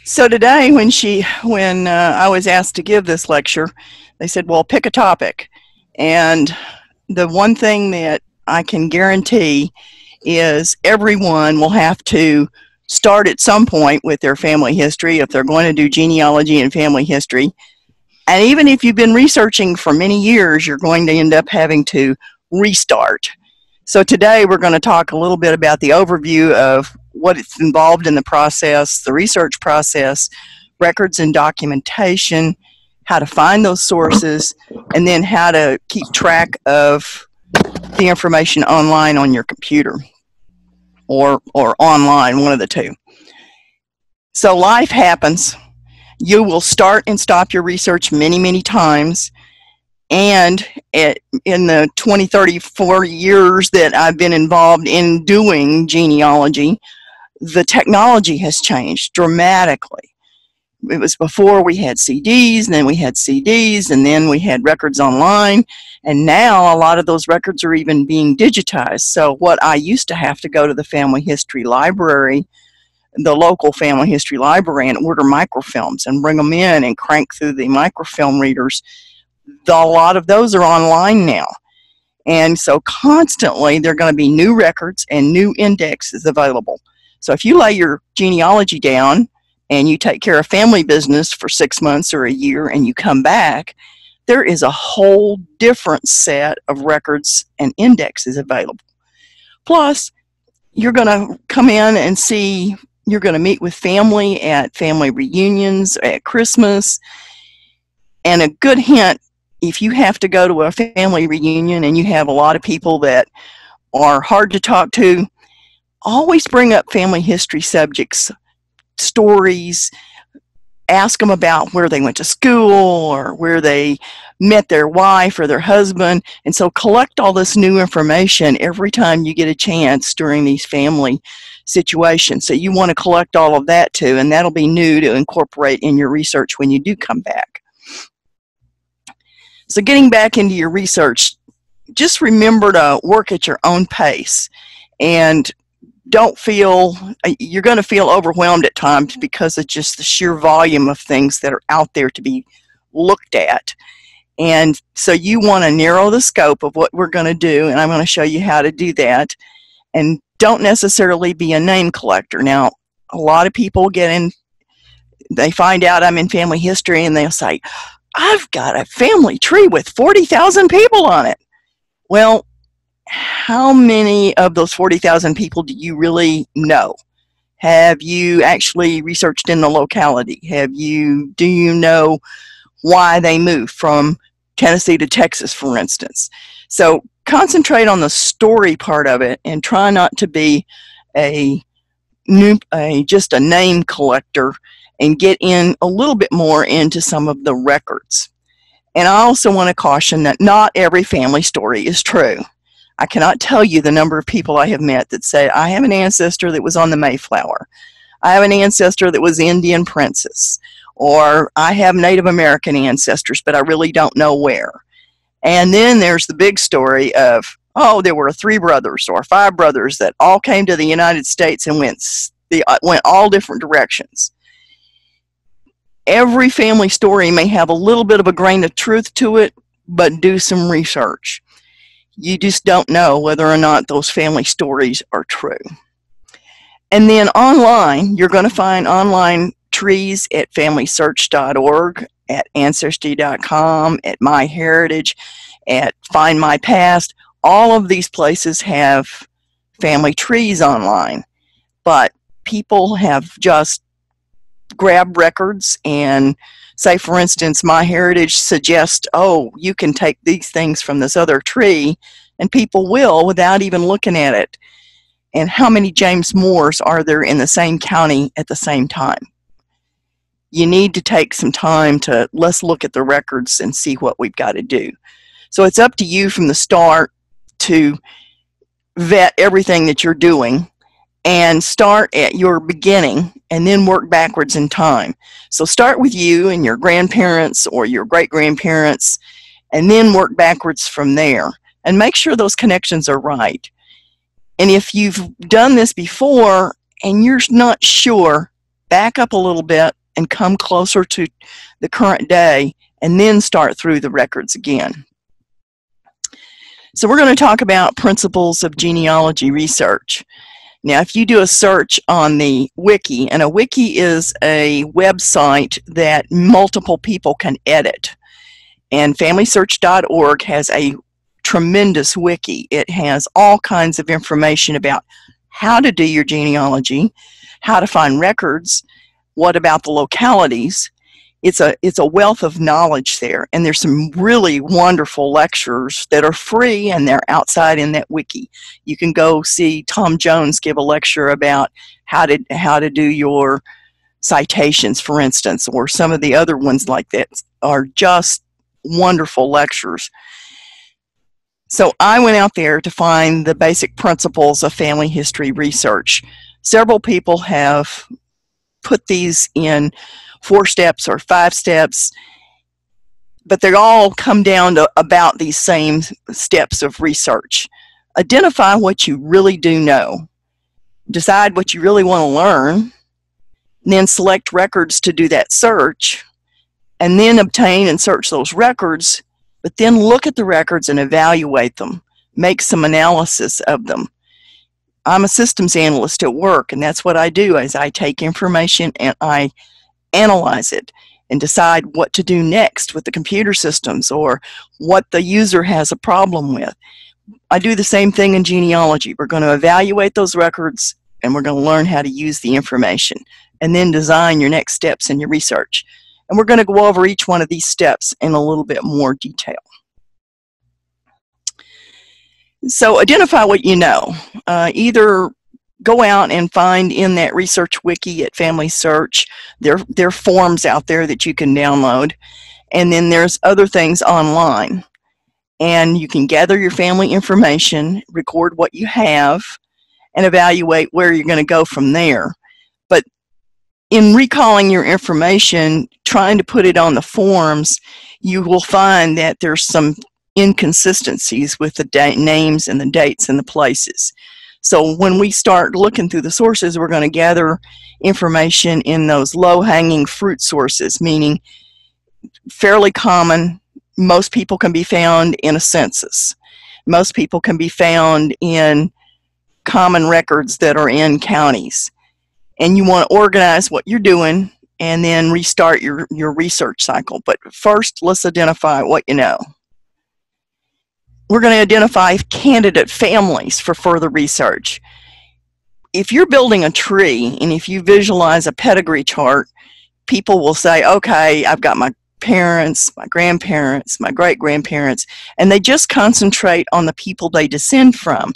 So today, when I was asked to give this lecture, they said, "Well, pick a topic." And the one thing that I can guarantee is everyone will have to start at some point with their family history if they're going to do genealogy and family history. And even if you've been researching for many years, you're going to end up having to restart. So today we're going to talk a little bit about the overview of what is involved in the process, the research process, records and documentation, how to find those sources, and then how to keep track of the information online on your computer or online, one of the two. So life happens. You will start and stop your research many, many times. And in the 20, 30, 40 years that I've been involved in doing genealogy, the technology has changed dramatically. It was before we had CDs, and then we had CDs, and then we had records online, and now a lot of those records are even being digitized. So what I used to have to go to the family history library, the local family history library, and order microfilms and bring them in and crank through the microfilm readers, a lot of those are online now. And so constantly there are going to be new records and new indexes available. So if you lay your genealogy down and you take care of family business for 6 months or a year and you come back, there is a whole different set of records and indexes available. Plus, you're going to come in and see, you're going to meet with family at family reunions, at Christmas. And a good hint, if you have to go to a family reunion and you have a lot of people that are hard to talk to, always bring up family history subjects, stories, ask them about where they went to school or where they met their wife or their husband. And so collect all this new information every time you get a chance during these family situations. So you want to collect all of that too, and that'll be new to incorporate in your research when you do come back. So getting back into your research, just remember to work at your own pace, and don't feel, you're going to feel overwhelmed at times because of just the sheer volume of things that are out there to be looked at. And so you want to narrow the scope of what we're going to do, and I'm going to show you how to do that. And don't necessarily be a name collector. Now, a lot of people get in, they find out I'm in family history, and they'll say, "I've got a family tree with 40,000 people on it." Well, how many of those 40,000 people do you really know? Have you actually researched in the locality? Do you know why they moved from Tennessee to Texas, for instance? So concentrate on the story part of it and try not to be just a name collector, and get in a little bit more into some of the records. And I also want to caution that not every family story is true. I cannot tell you the number of people I have met that say, "I have an ancestor that was on the Mayflower. I have an ancestor that was Indian princess," or "I have Native American ancestors, but I really don't know where." And then there's the big story of, oh, there were 3 brothers or 5 brothers that all came to the United States and went all different directions. Every family story may have a little bit of a grain of truth to it, but do some research. You just don't know whether or not those family stories are true. And then online, you're going to find online trees at FamilySearch.org, at Ancestry.com, at MyHeritage, at Find My Past. All of these places have family trees online, but people have just grabbed records and say, for instance, MyHeritage suggests, oh, you can take these things from this other tree, and people will without even looking at it. And how many James Moores are there in the same county at the same time? You need to take some time to, let's look at the records and see what we've got to do. So it's up to you from the start to vet everything that you're doing, and start at your beginning and then work backwards in time. So start with you and your grandparents or your great-grandparents, and then work backwards from there. And make sure those connections are right. And if you've done this before and you're not sure, back up a little bit and come closer to the current day, and then start through the records again. So we're going to talk about principles of genealogy research. Now, if you do a search on the wiki, and a wiki is a website that multiple people can edit, and FamilySearch.org has a tremendous wiki. It has all kinds of information about how to do your genealogy, how to find records, what about the localities. It's a wealth of knowledge there, and there's some really wonderful lectures that are free, and they're outside in that wiki. You can go see Tom Jones give a lecture about how to do your citations, for instance, or some of the other ones like that are just wonderful lectures. So I went out there to find the basic principles of family history research. Several people have put these in 4 steps or 5 steps, but they all come down to about these same steps of research. Identify what you really do know. Decide what you really want to learn. And then select records to do that search. And then obtain and search those records, but then look at the records and evaluate them. Make some analysis of them. I'm a systems analyst at work, and that's what I do, is I take information and I analyze it and decide what to do next with the computer systems or what the user has a problem with. I do the same thing in genealogy. We're going to evaluate those records, and we're going to learn how to use the information, and then design your next steps in your research. And we're going to go over each one of these steps in a little bit more detail. So identify what you know. Either go out and find in that research wiki at Family Search. There are forms out there that you can download. And then there's other things online. And you can gather your family information, record what you have, and evaluate where you're going to go from there. But in recalling your information, trying to put it on the forms, you will find that there's some inconsistencies with the names and the dates and the places. So when we start looking through the sources, we're going to gather information in those low-hanging fruit sources, meaning fairly common. Most people can be found in a census. Most people can be found in common records that are in counties. And you want to organize what you're doing and then restart your research cycle. But first, let's identify what you know. We're going to identify candidate families for further research. If you're building a tree and if you visualize a pedigree chart, people will say, okay, I've got my parents, my grandparents, my great-grandparents, and they just concentrate on the people they descend from.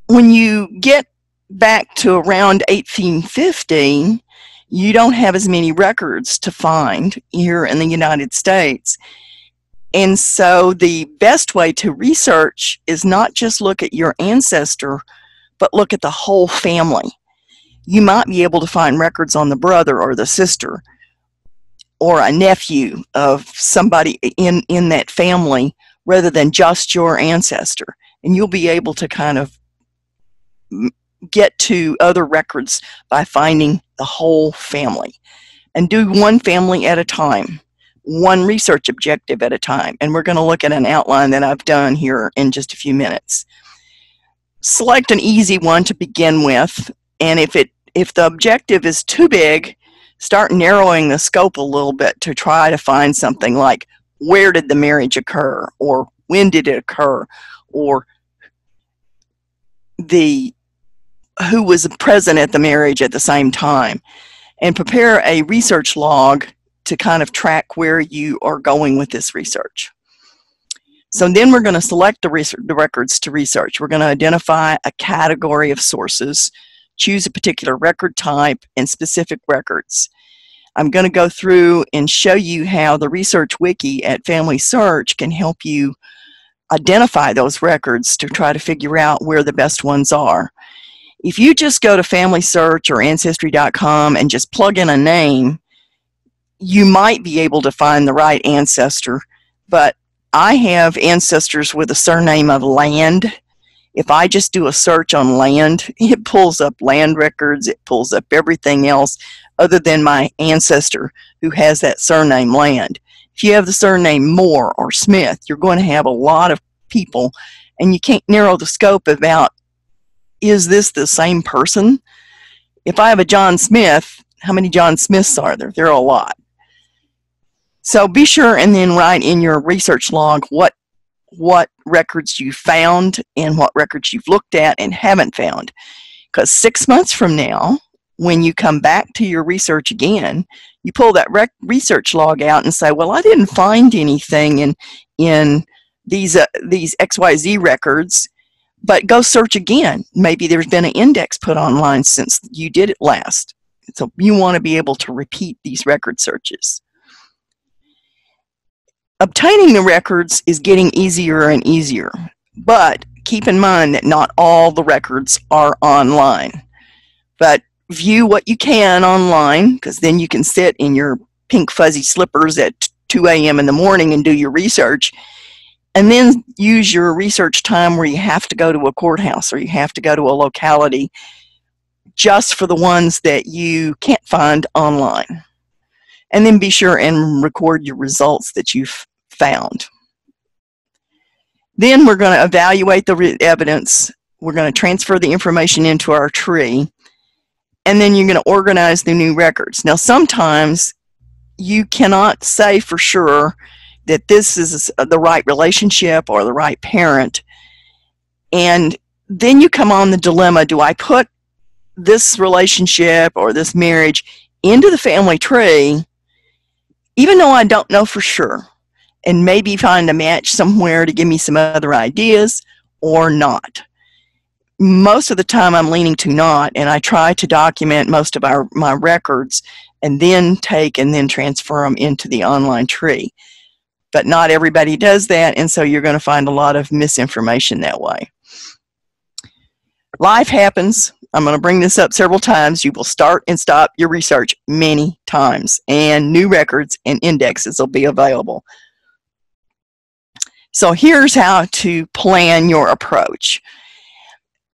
When you get back to around 1850, you don't have as many records to find here in the United States. And so the best way to research is not just look at your ancestor, but look at the whole family. You might be able to find records on the brother or the sister or a nephew of somebody in that family rather than just your ancestor. And you'll be able to kind of get to other records by finding the whole family. And do one family at a time. One research objective at a time. And we're going to look at an outline that I've done here in just a few minutes. Select an easy one to begin with, and if the objective is too big, start narrowing the scope a little bit to try to find something like, where did the marriage occur, or when did it occur, or who was present at the marriage at the same time. And prepare a research log to kind of track where you are going with this research. So then we're going to select the records to research. We're going to identify a category of sources, choose a particular record type and specific records. I'm going to go through and show you how the research wiki at Family Search can help you identify those records to try to figure out where the best ones are. If you just go to Family Search or Ancestry.com and just plug in a name, you might be able to find the right ancestor, but I have ancestors with a surname of Land, If I just do a search on land, it pulls up land records, it pulls up everything else other than my ancestor who has that surname Land. If you have the surname Moore or Smith, you're going to have a lot of people, and you can't narrow the scope about, is this the same person? If I have a John Smith, how many John Smiths are there? There are a lot. So be sure and then write in your research log what records you found and what records you've looked at and haven't found. Because 6 months from now, when you come back to your research again, you pull that research log out and say, well, I didn't find anything in these XYZ records, but go search again. Maybe there's been an index put online since you did it last. So you want to be able to repeat these record searches. Obtaining the records is getting easier and easier, but keep in mind that not all the records are online. But view what you can online, because then you can sit in your pink fuzzy slippers at 2 a.m. in the morning and do your research, and then use your research time where you have to go to a courthouse or you have to go to a locality just for the ones that you can't find online. And then be sure and record your results that you've found. Then we're going to evaluate the evidence. We're going to transfer the information into our tree, and then you're going to organize the new records. Now, sometimes you cannot say for sure that this is the right relationship or the right parent, and then you come on the dilemma, do I put this relationship or this marriage into the family tree even though I don't know for sure, and maybe find a match somewhere to give me some other ideas, or not? Most of the time I'm leaning to not, and I try to document most of my records and then take and then transfer them into the online tree. But not everybody does that, and so you're going to find a lot of misinformation that way. Life happens. I'm going to bring this up several times. You will start and stop your research many times, and new records and indexes will be available. So here's how to plan your approach.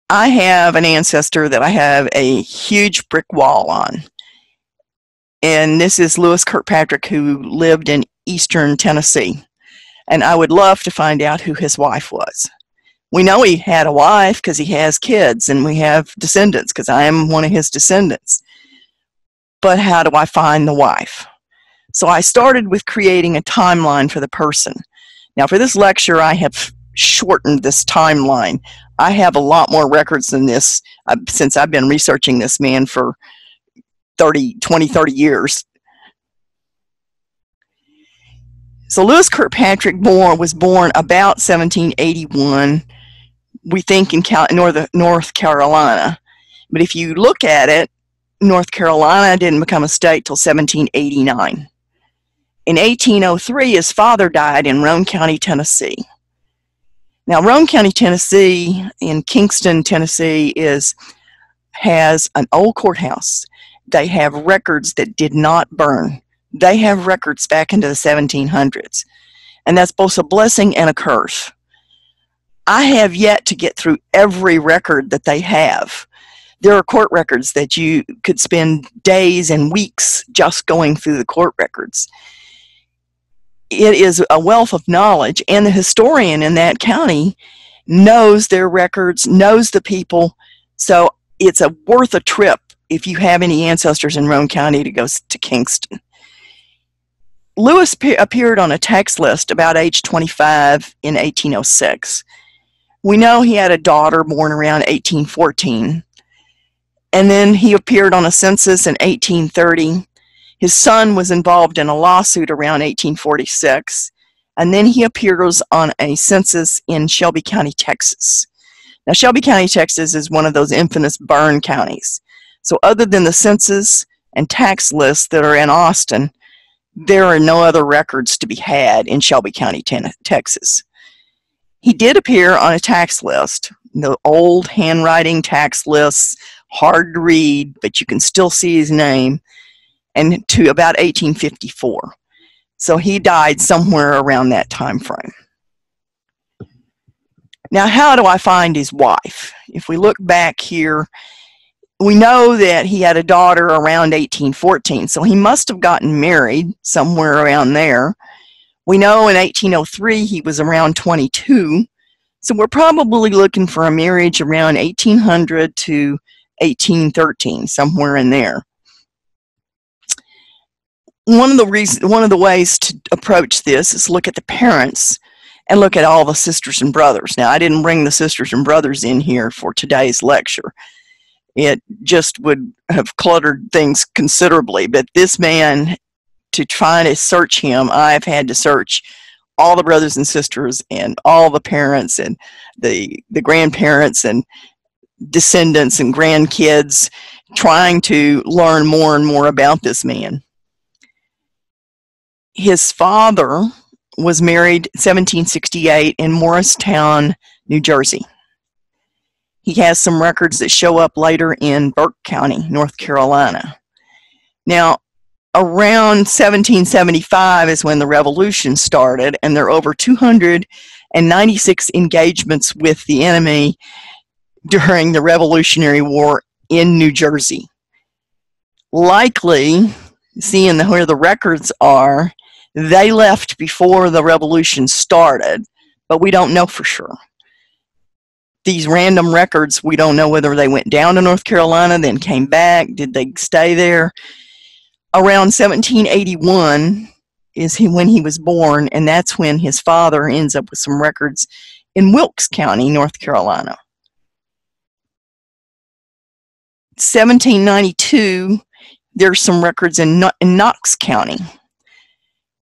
I have an ancestor that I have a huge brick wall on, and this is Lewis Kirkpatrick, who lived in eastern Tennessee, and I would love to find out who his wife was. We know he had a wife because he has kids, and we have descendants because I am one of his descendants. But how do I find the wife? So I started with creating a timeline for the person. Now for this lecture, I have shortened this timeline. I have a lot more records than this since I've been researching this man for 20, 30 years. So Lewis Kirkpatrick was born about 1781, we think, in North Carolina. But if you look at it, North Carolina didn't become a state till 1789. In 1803, his father died in Roane County, Tennessee. Now, Roane County, Tennessee, in Kingston, Tennessee, has an old courthouse. They have records that did not burn. They have records back into the 1700s. And that's both a blessing and a curse. I have yet to get through every record that they have. There are court records that you could spend days and weeks just going through the court records. It is a wealth of knowledge, and the historian in that county knows their records, knows the people, so it's worth a trip if you have any ancestors in Roane County to go to Kingston. Lewis appeared on a tax list about age 25 in 1806. We know he had a daughter born around 1814, and then he appeared on a census in 1830. His son was involved in a lawsuit around 1846, and then he appears on a census in Shelby County, Texas. Now, Shelby County, Texas is one of those infamous burn counties. So other than the census and tax lists that are in Austin, there are no other records to be had in Shelby County, Texas. He did appear on a tax list, the old handwriting tax lists, hard to read, but you can still see his name, and to about 1854. So he died somewhere around that time frame. Now, how do I find his wife? If we look back here, we know that he had a daughter around 1814, so he must have gotten married somewhere around there. We know in 1803 he was around 22, so we're probably looking for a marriage around 1800 to 1813, somewhere in there. One of the ways to approach this is look at the parents and look at all the sisters and brothers. Now, I didn't bring the sisters and brothers in here for today's lecture. It just would have cluttered things considerably, but this man, to try to search him, I've had to search all the brothers and sisters and all the parents and the grandparents and descendants and grandkids, trying to learn more and more about this man. His father was married in 1768 in Morristown, New Jersey. He has some records that show up later in Burke County, North Carolina. Now, around 1775 is when the Revolution started, and there are over 296 engagements with the enemy during the Revolutionary War in New Jersey. Likely, seeing where the records are, they left before the Revolution started, but we don't know for sure. These random records, we don't know whether they went down to North Carolina, then came back, did they stay there? Around 1781 is when he was born, and that's when his father ends up with some records in Wilkes County, North Carolina. 1792, there's some records in Knox County,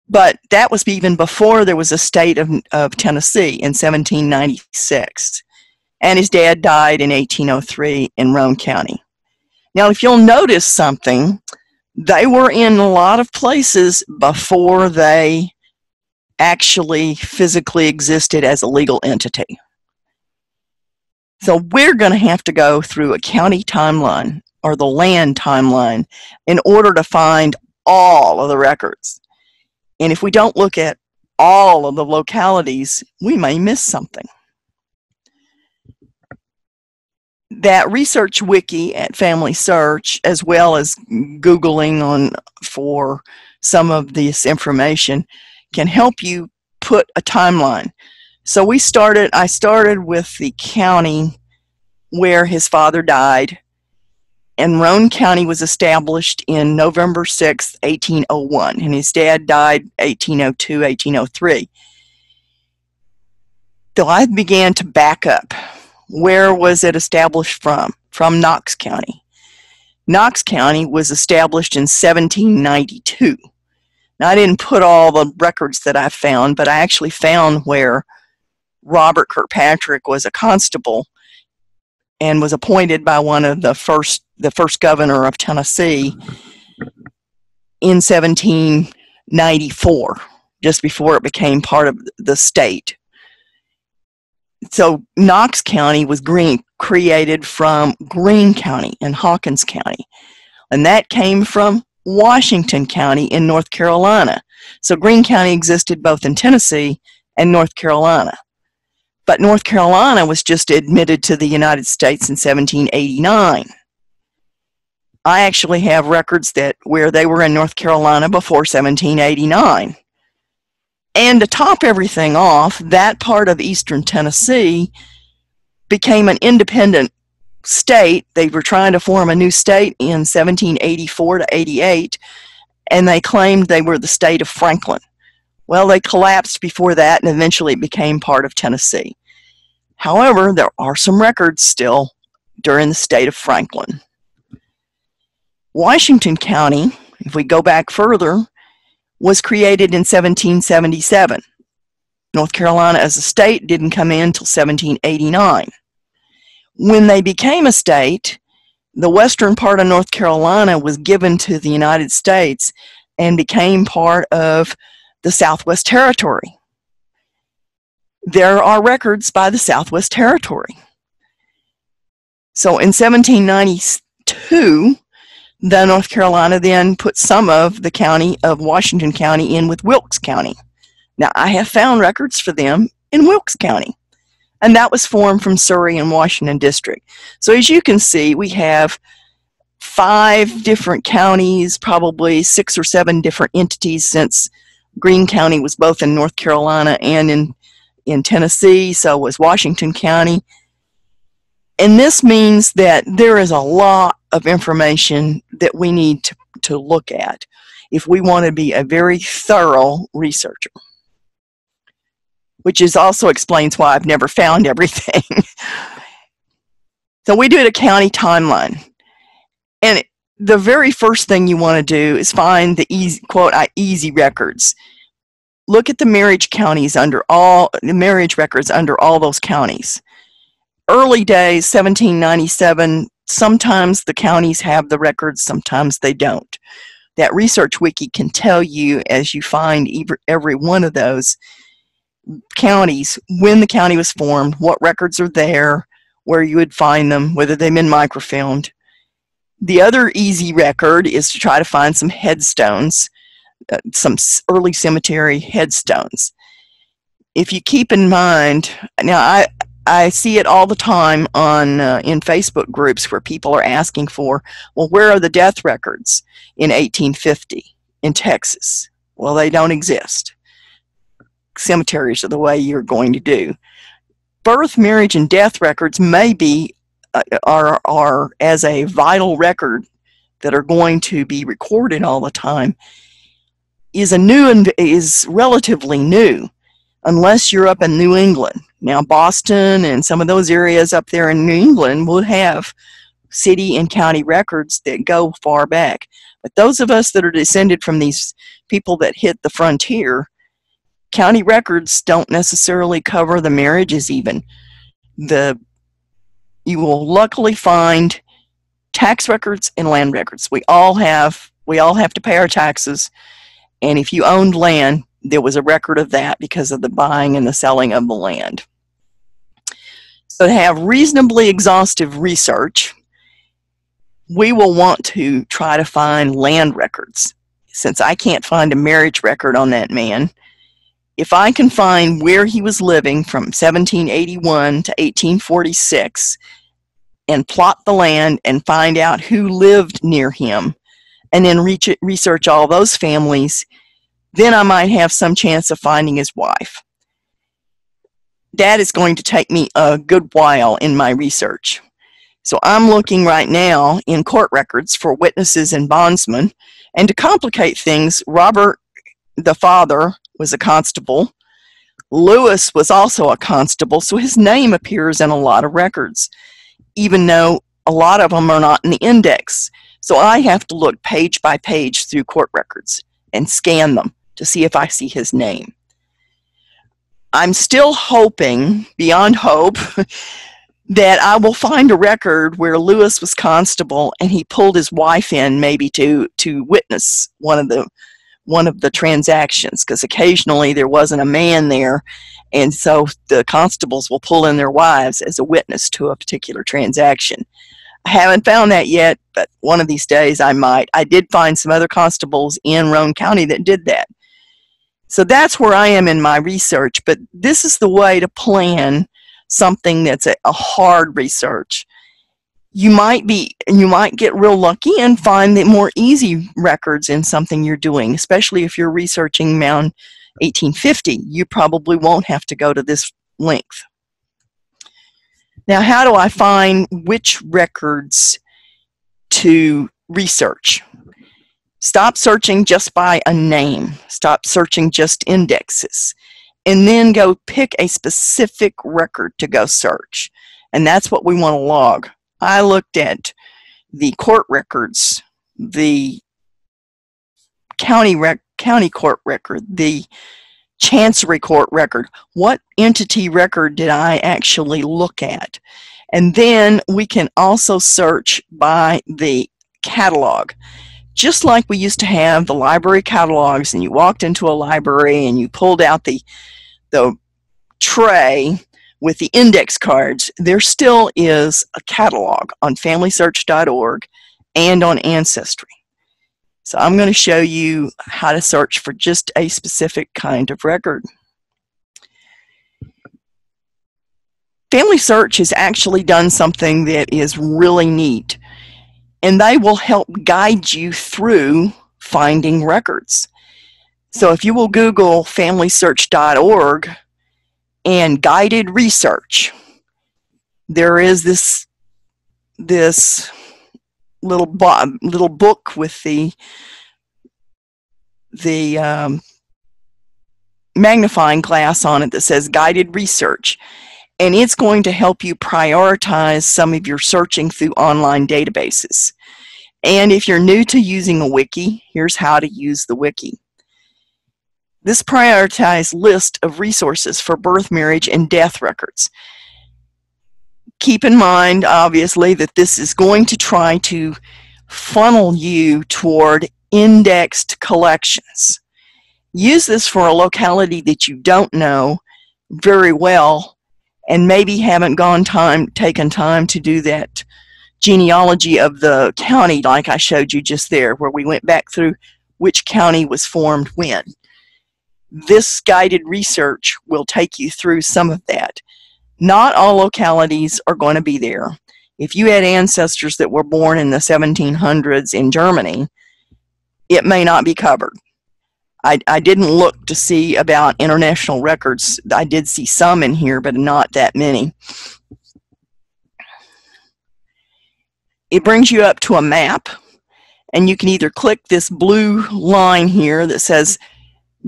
but that was even before there was a state of Tennessee in 1796, and his dad died in 1803 in Roane County. Now, if you'll notice something, they were in a lot of places before they actually physically existed as a legal entity. So we're going to have to go through a county timeline or the land timeline in order to find all of the records. And if we don't look at all of the localities, we may miss something. That research wiki at Family Search, as well as Googling for some of this information, can help you put a timeline. So I started with the county where his father died, and Roane County was established in November 6, 1801, and his dad died 1802, 1803. So I began to back up. Where was it established from? From Knox County. Knox County was established in 1792. Now, I didn't put all the records that I found, but I actually found where Robert Kirkpatrick was a constable and was appointed by one of the first governor of Tennessee in 1794, just before it became part of the state. So Knox County was created from Greene County and Hawkins County, and that came from Washington County in North Carolina. So Greene County existed both in Tennessee and North Carolina. But North Carolina was just admitted to the United States in 1789. I actually have records where they were in North Carolina before 1789. And to top everything off, that part of eastern Tennessee became an independent state. They were trying to form a new state in 1784 to 88, and they claimed they were the state of Franklin. Well, they collapsed before that, and eventually it became part of Tennessee. However, there are some records still during the state of Franklin. Washington County, if we go back further, was created in 1777. North Carolina as a state didn't come in until 1789. When they became a state, the western part of North Carolina was given to the United States and became part of the Southwest Territory. There are records by the Southwest Territory. So in 1792, the North Carolina then put some of the county of Washington County in with Wilkes County. Now, I have found records for them in Wilkes County. and that was formed from Surrey and Washington District. So as you can see, we have 5 different counties, probably 6 or 7 different entities, since Greene County was both in North Carolina and in Tennessee, so was Washington County. And this means that there is a lot of information that we need to look at if we want to be a very thorough researcher, which also explains why I've never found everything. So we do a county timeline. And the very first thing you want to do is find the easy, quote, easy records. Look at the marriage records under all those counties. Early days, 1797, sometimes the counties have the records, sometimes they don't. That Research Wiki can tell you, as you find every one of those counties, when the county was formed, what records are there, where you would find them, whether they've been microfilmed. The other easy record is to try to find some headstones, some early cemetery headstones. If you keep in mind, now I see it all the time on in Facebook groups where people are asking for, well, where are the death records in 1850 in Texas? Well, they don't exist. Cemeteries are the way you're going to do. Birth, marriage, and death records may be are as a vital record that are going to be recorded all the time, is relatively new, unless you're up in New England. Now, Boston and some of those areas up there in New England will have city and county records that go far back. But those of us that are descended from these people that hit the frontier, county records don't necessarily cover the marriages even. You will luckily find tax records and land records. We all have to pay our taxes, and if you owned land, there was a record of that because of the buying and the selling of the land. So to have reasonably exhaustive research, we will want to try to find land records. Since I can't find a marriage record on that man, if I can find where he was living from 1781 to 1846 and plot the land and find out who lived near him and then research all those families, then I might have some chance of finding his wife. That is going to take me a good while in my research. So I'm looking right now in court records for witnesses and bondsmen. And to complicate things, Robert, the father, was a constable. Lewis was also a constable, so his name appears in a lot of records, even though a lot of them are not in the index. So I have to look page by page through court records and scan them to see if I see his name. I'm still hoping, beyond hope, that I will find a record where Lewis was constable and he pulled his wife in maybe to witness one of the transactions, because occasionally there wasn't a man there, and so the constables will pull in their wives as a witness to a particular transaction. I haven't found that yet, but one of these days I might. I did find some other constables in Roane County that did that. So that's where I am in my research, but this is the way to plan something that's a hard research. You might get real lucky and find the more easy records in something you're doing, especially if you're researching around 1850. You probably won't have to go to this length. Now, how do I find which records to research? Stop searching just by a name. Stop searching just indexes. And then go pick a specific record to go search. And that's what we want to log. I looked at the court records, the county court record, the chancery court record. What entity record did I actually look at? And then we can also search by the catalog. Just like we used to have the library catalogs, and you walked into a library and you pulled out the tray with the index cards, there still is a catalog on FamilySearch.org and on Ancestry. So I'm going to show you how to search for just a specific kind of record. Family Search has actually done something that is really neat, and they will help guide you through finding records. So if you will Google familysearch.org and guided research, there is this little book with the magnifying glass on it that says guided research, and it's going to help you prioritize some of your searching through online databases. And if you're new to using a wiki, here's how to use the wiki. This prioritized list of resources for birth, marriage, and death records. Keep in mind, obviously, that this is going to try to funnel you toward indexed collections. Use this for a locality that you don't know very well and maybe haven't taken time to do that genealogy of the county like I showed you just there, where we went back through which county was formed when. This guided research will take you through some of that. Not all localities are going to be there. If you had ancestors that were born in the 1700s in Germany, it may not be covered. I didn't look to see about international records. I did see some in here, but not that many. It brings you up to a map, and you can either click this blue line here that says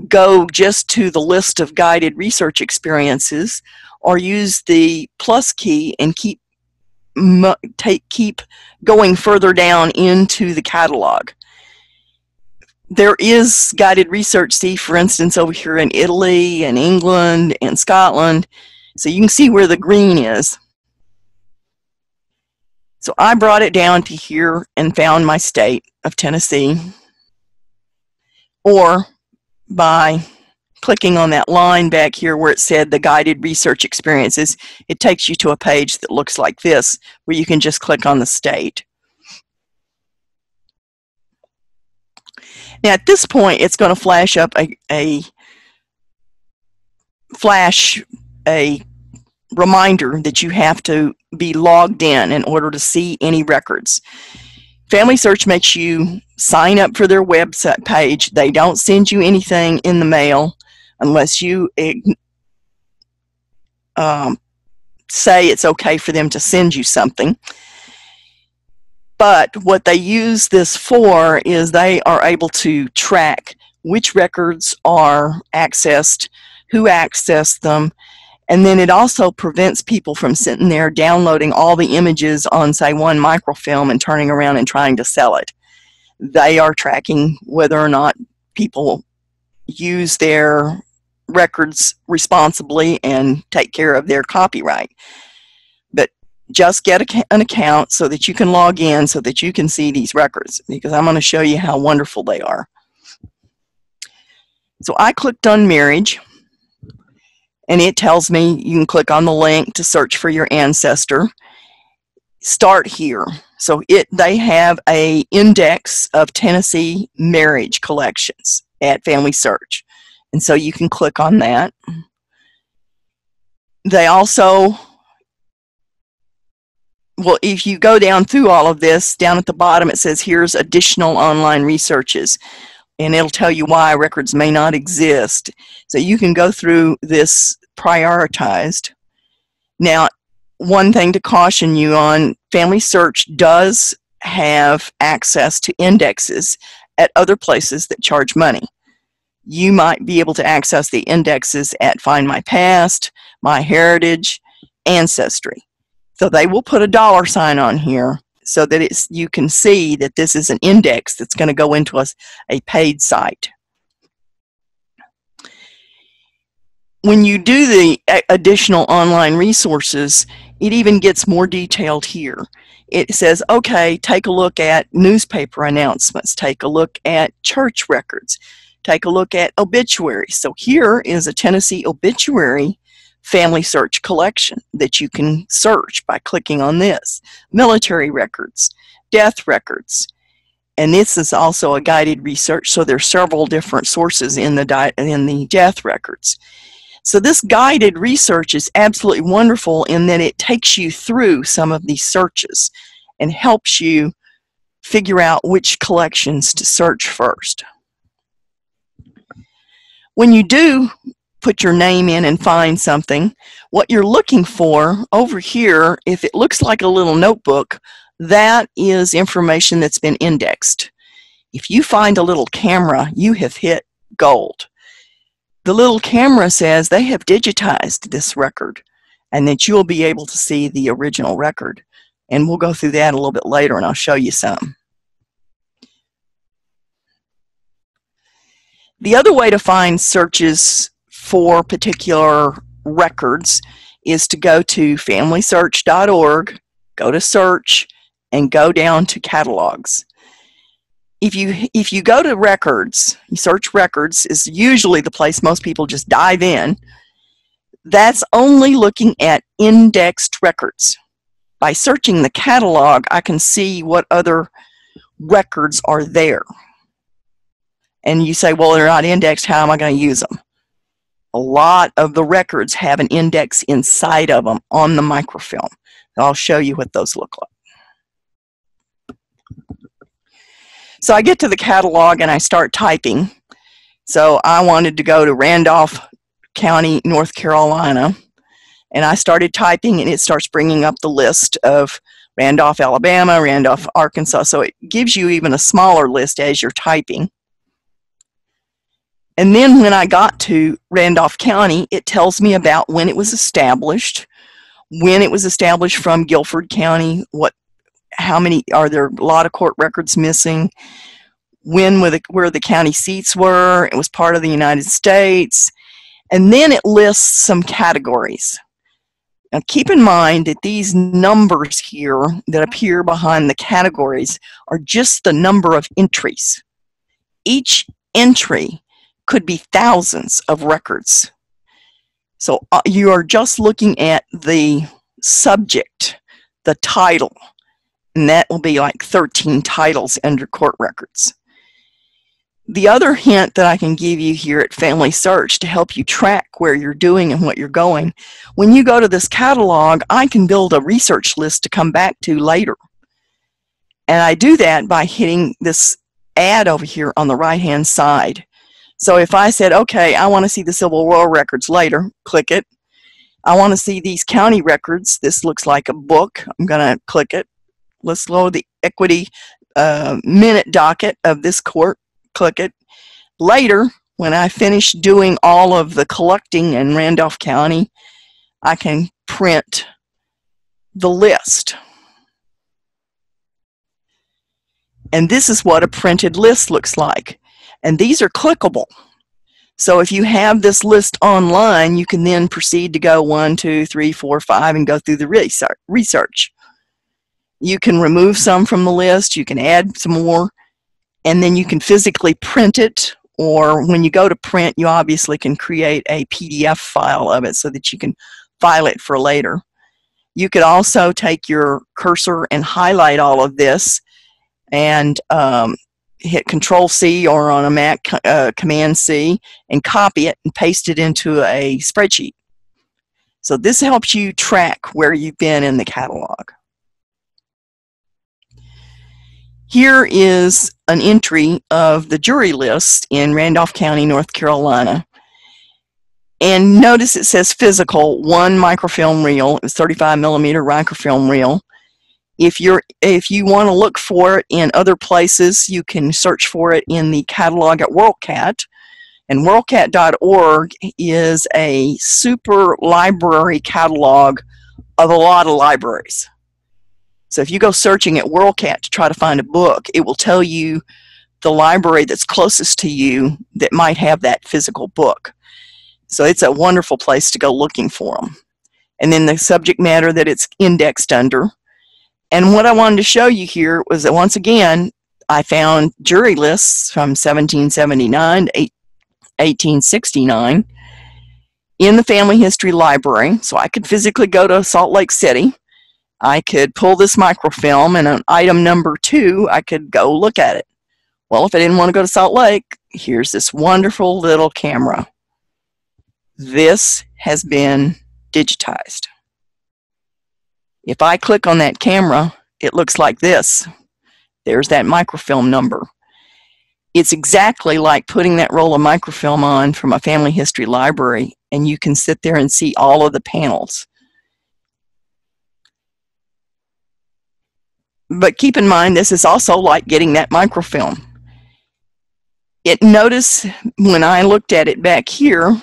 go just to the list of guided research experiences, or use the plus key and keep going further down into the catalog. There is guided research, see, for instance, over here in Italy and England and Scotland. So you can see where the green is. So I brought it down to here and found my state of Tennessee. Or by clicking on that line back here where it said the guided research experiences, it takes you to a page that looks like this, where you can just click on the state. Now at this point, it's going to flash up a reminder that you have to be logged in order to see any records. Family Search makes you sign up for their website page. They don't send you anything in the mail unless you say it's okay for them to send you something. But what they use this for is they are able to track which records are accessed, who accessed them, and then it also prevents people from sitting there downloading all the images on, say, one microfilm and turning around and trying to sell it. They are tracking whether or not people use their records responsibly and take care of their copyright. But just get an account so that you can log in so that you can see these records, because I'm going to show you how wonderful they are. So I clicked on marriage, and it tells me you can click on the link to search for your ancestor. Start here. So they have an index of Tennessee marriage collections at Family Search. And so you can click on that. They also, well, if you go down through all of this, down at the bottom it says here's additional online researches. And it'll tell you why records may not exist. So you can go through this prioritized. Now, one thing to caution you on, Family Search does have access to indexes at other places that charge money. You might be able to access the indexes at Find My Past, My Heritage, Ancestry. So they will put a $sign on here so that you can see that this is an index that's going to go into a paid site. When you do the additional online resources, it even gets more detailed here. It says, okay, take a look at newspaper announcements, take a look at church records, take a look at obituaries. So here is a Tennessee obituary Family Search collection that you can search by clicking on this. Military records, death records, and this is also a guided research, so there's several different sources in the death records. So this guided research is absolutely wonderful in that it takes you through some of these searches and helps you figure out which collections to search first. When you do put your name in and find something, what you're looking for over here, if it looks like a little notebook, that is information that's been indexed. If you find a little camera, you have hit gold. The little camera says they have digitized this record and that you'll be able to see the original record. And we'll go through that a little bit later and I'll show you some. The other way to find searches for particular records is to go to familysearch.org, go to search, and go down to catalogs. If you go to records, you search records is usually the place most people just dive in. That's only looking at indexed records. By searching the catalog, I can see what other records are there. And you say, well, they're not indexed, how am I going to use them? A lot of the records have an index inside of them on the microfilm. I'll show you what those look like. So I get to the catalog and I start typing. So I wanted to go to Randolph County, North Carolina. And I started typing and it starts bringing up the list of Randolph, Alabama, Randolph, Arkansas. So it gives you even a smaller list as you're typing. And then when I got to Randolph County, it tells me about when it was established from Guilford County, how many, are there a lot of court records missing, where the county seats were, it was part of the United States, and then it lists some categories. Now keep in mind that these numbers here that appear behind the categories are just the number of entries. Each entry could be thousands of records. So you are just looking at the subject, the title, and that will be like 13 titles under court records. The other hint that I can give you here at Family Search to help you track where you're doing and what you're going, when you go to this catalog, I can build a research list to come back to later. And I do that by hitting this add over here on the right-hand side. So if I said, okay, I want to see the Civil War records later, click it. I want to see these county records. This looks like a book. I'm going to click it. Let's load the equity minute docket of this court. Click it. Later, when I finish doing all of the collecting in Randolph County, I can print the list. And this is what a printed list looks like. And these are clickable. So if you have this list online, you can then proceed to go 1, 2, 3, 4, 5 and go through the research. You can remove some from the list, you can add some more, and then you can physically print it, or when you go to print, you obviously can create a PDF file of it so that you can file it for later. You could also take your cursor and highlight all of this and hit Control-C, or on a Mac, Command-C, and copy it and paste it into a spreadsheet. So this helps you track where you've been in the catalog. Here is an entry of the jury list in Randolph County, North Carolina. And notice it says physical, 1 microfilm reel. It was 35 millimeter microfilm reel. If you want to look for it in other places, you can search for it in the catalog at WorldCat. And WorldCat.org is a super library catalog of a lot of libraries. So if you go searching at WorldCat to try to find a book, it will tell you the library that's closest to you that might have that physical book. So it's a wonderful place to go looking for them. And then the subject matter that it's indexed under. And what I wanted to show you here was that, once again, I found jury lists from 1779 to 1869 in the Family History Library. So I could physically go to Salt Lake City. I could pull this microfilm, and on item number 2, I could go look at it. Well, if I didn't want to go to Salt Lake, here's this wonderful little camera. This has been digitized. If I click on that camera, it looks like this. There's that microfilm number. It's exactly like putting that roll of microfilm on from a family history library, and you can sit there and see all of the panels. But keep in mind, this is also like getting that microfilm. Notice when I looked at it back here,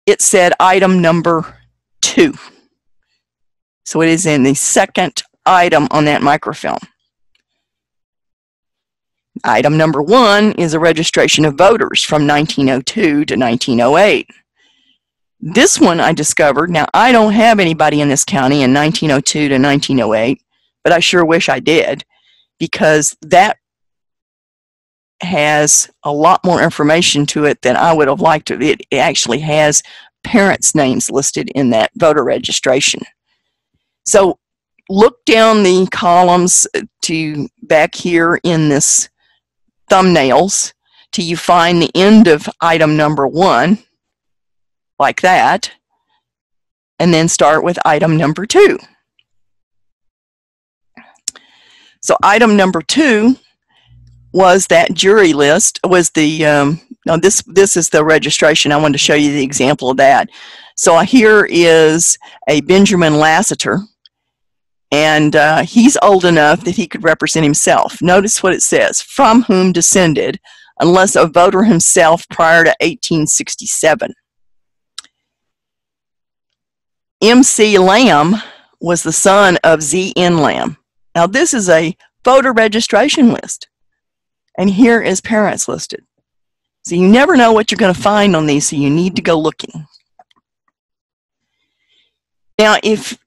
it said item number 2. So it is in the second item on that microfilm. Item number 1 is a registration of voters from 1902 to 1908. This one I discovered, now I don't have anybody in this county in 1902 to 1908, but I sure wish I did, because that has a lot more information to it than I would have liked to. It actually has parents' names listed in that voter registration. So look down the columns to back here in this thumbnails till you find the end of item number 1, like that, and then start with item number 2. So item number 2 was that jury list, was the, no, this is the registration. I wanted to show you the example of that. So here is a Benjamin Lassiter, and he's old enough that he could represent himself. Notice what it says, from whom descended, unless a voter himself prior to 1867. M.C. Lamb was the son of Z.N. Lamb. Now this is a voter registration list, and here is parents listed. So you never know what you're going to find on these, so you need to go looking. Now if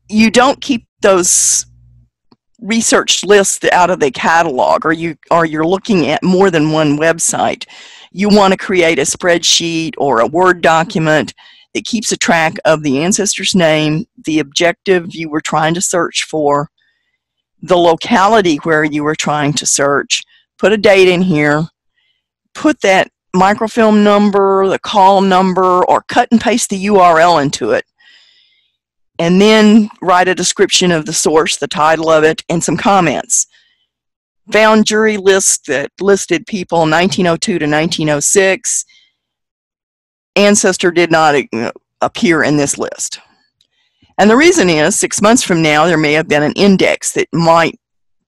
you don't keep those research lists out of the catalog, or you're looking at more than one website, you want to create a spreadsheet or a Word document that keeps a track of the ancestor's name, the objective you were trying to search for, the locality where you were trying to search, put a date in here, put that microfilm number, the column number, or cut and paste the URL into it, and then write a description of the source, the title of it, and some comments. Found jury list that listed people 1902 to 1906. Ancestor did not appear in this list. And the reason is, 6 months from now, there may have been an index that might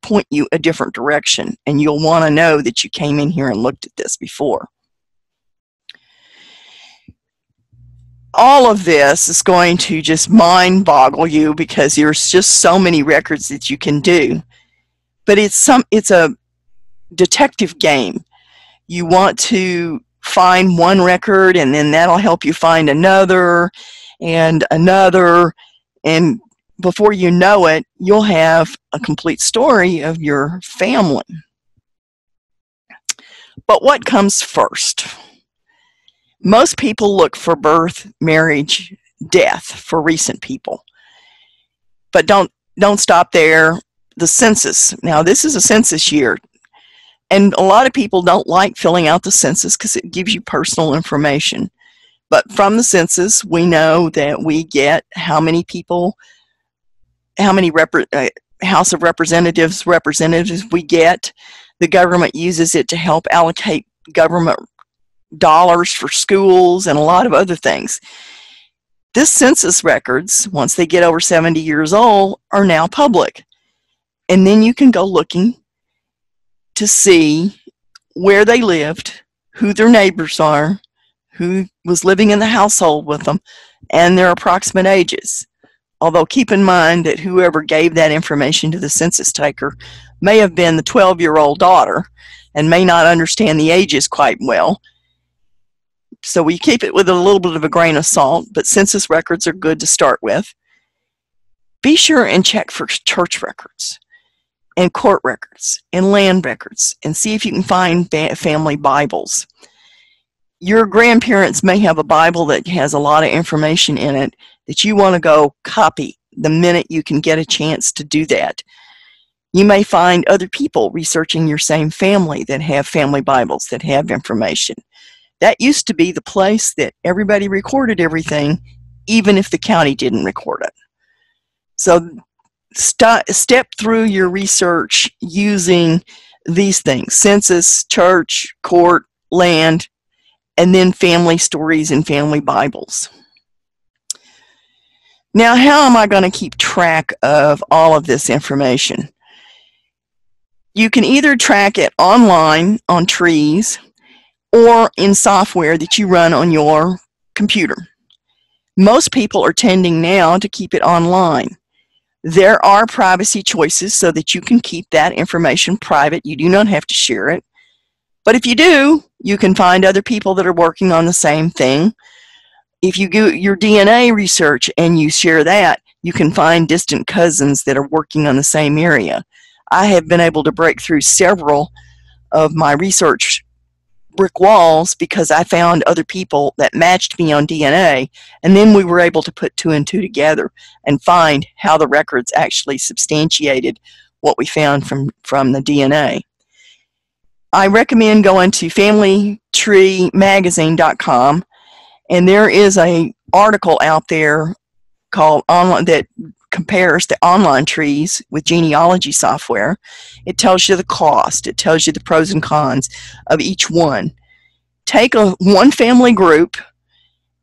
point you a different direction, and you'll want to know that you came in here and looked at this before. All of this is going to just mind boggle you because there's just so many records that you can do. But it's a detective game. You want to find one record, and then that'll help you find another and another, and before you know it, you'll have a complete story of your family. But what comes first? Most people look for birth, marriage, death for recent people. But don't stop there. The census. Now, this is a census year, and a lot of people don't like filling out the census because it gives you personal information. But from the census, we know that we get how many people, how many House of Representatives we get. The government uses it to help allocate government dollars for schools and a lot of other things. This census records, once they get over 70 years old, are now public. And then you can go looking to see where they lived, who their neighbors are, who was living in the household with them, and their approximate ages. Although keep in mind that whoever gave that information to the census taker may have been the 12-year-old daughter and may not understand the ages quite well. So we keep it with a little bit of a grain of salt, but census records are good to start with. Be sure and check for church records and court records and land records, and see if you can find family Bibles. Your grandparents may have a Bible that has a lot of information in it that you want to go copy the minute you can get a chance to do that. You may find other people researching your same family that have family Bibles that have information. That used to be the place that everybody recorded everything, even if the county didn't record it. So step through your research using these things: census, church, court, land, and then family stories and family Bibles. Now, how am I going to keep track of all of this information? You can either track it online on trees or in software that you run on your computer. Most people are tending now to keep it online. There are privacy choices so that you can keep that information private. You do not have to share it. But if you do, you can find other people that are working on the same thing. If you do your DNA research and you share that, you can find distant cousins that are working on the same area. I have been able to break through several of my research brick walls because I found other people that matched me on DNA, and then we were able to put 2 and 2 together and find how the records actually substantiated what we found from the DNA. I recommend going to FamilyTreeMagazine.com, and there is an article out there called online that compares the online trees with genealogy software. It tells you the cost. It tells you the pros and cons of each one. Take one family group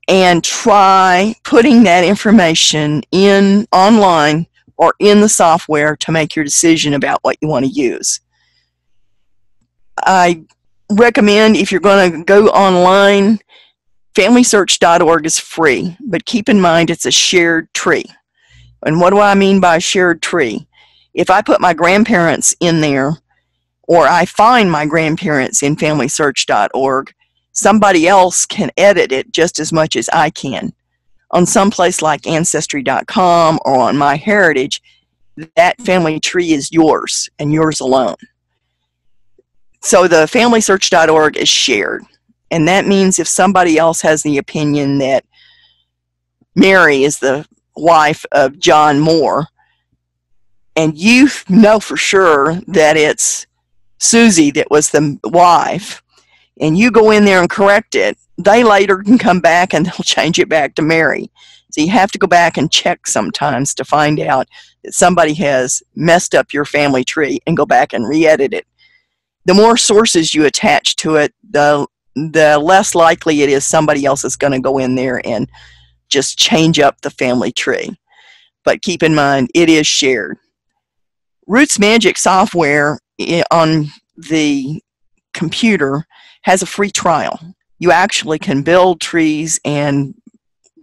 and try putting that information in online or in the software to make your decision about what you want to use. I recommend, if you're going to go online, FamilySearch.org is free, but keep in mind it's a shared tree. And what do I mean by shared tree? If I put my grandparents in there, or I find my grandparents in FamilySearch.org, somebody else can edit it just as much as I can. On some place like Ancestry.com or on MyHeritage, that family tree is yours and yours alone. So the FamilySearch.org is shared. And that means if somebody else has the opinion that Mary is the wife of John Moore, and you know for sure that it's Susie that was the wife, and you go in there and correct it, they later can come back and they'll change it back to Mary. So you have to go back and check sometimes to find out that somebody has messed up your family tree and go back and re-edit it. The more sources you attach to it, the less likely it is somebody else is going to go in there and just change up the family tree. But keep in mind, it is shared. Roots Magic software on the computer has a free trial. You actually can build trees and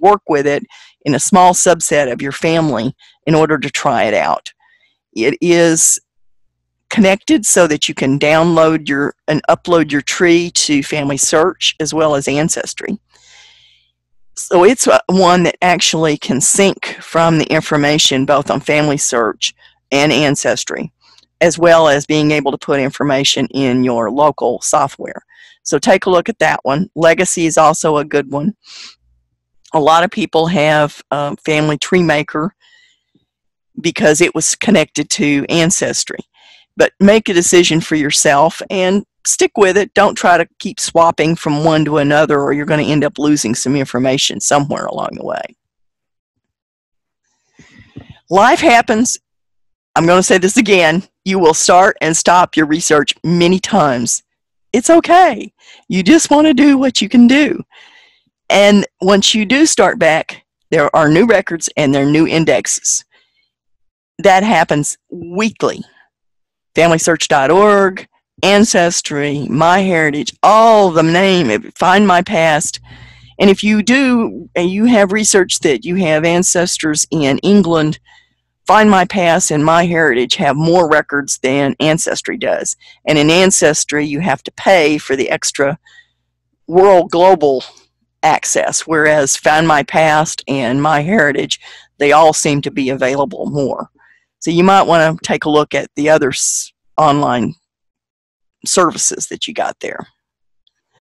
work with it in a small subset of your family in order to try it out. It is connected so that you can download and upload your tree to Family Search as well as Ancestry. So it's one that actually can sync from the information both on Family Search and Ancestry, as well as being able to put information in your local software. So take a look at that one. Legacy is also a good one. A lot of people have Family Tree Maker because it was connected to Ancestry. But make a decision for yourself and stick with it. Don't try to keep swapping from one to another, or you're going to end up losing some information somewhere along the way. Life happens. I'm going to say this again. You will start and stop your research many times. It's okay. You just want to do what you can do. And once you do start back, there are new records and there are new indexes. That happens weekly. FamilySearch.org, Ancestry, MyHeritage, all of them name, Find My Past. And if you do, and you have research that you have ancestors in England, Find My Past and MyHeritage have more records than Ancestry does. And in Ancestry, you have to pay for the extra world global access, whereas Find My Past and MyHeritage, they all seem to be available more. So you might want to take a look at the other online services that you got there.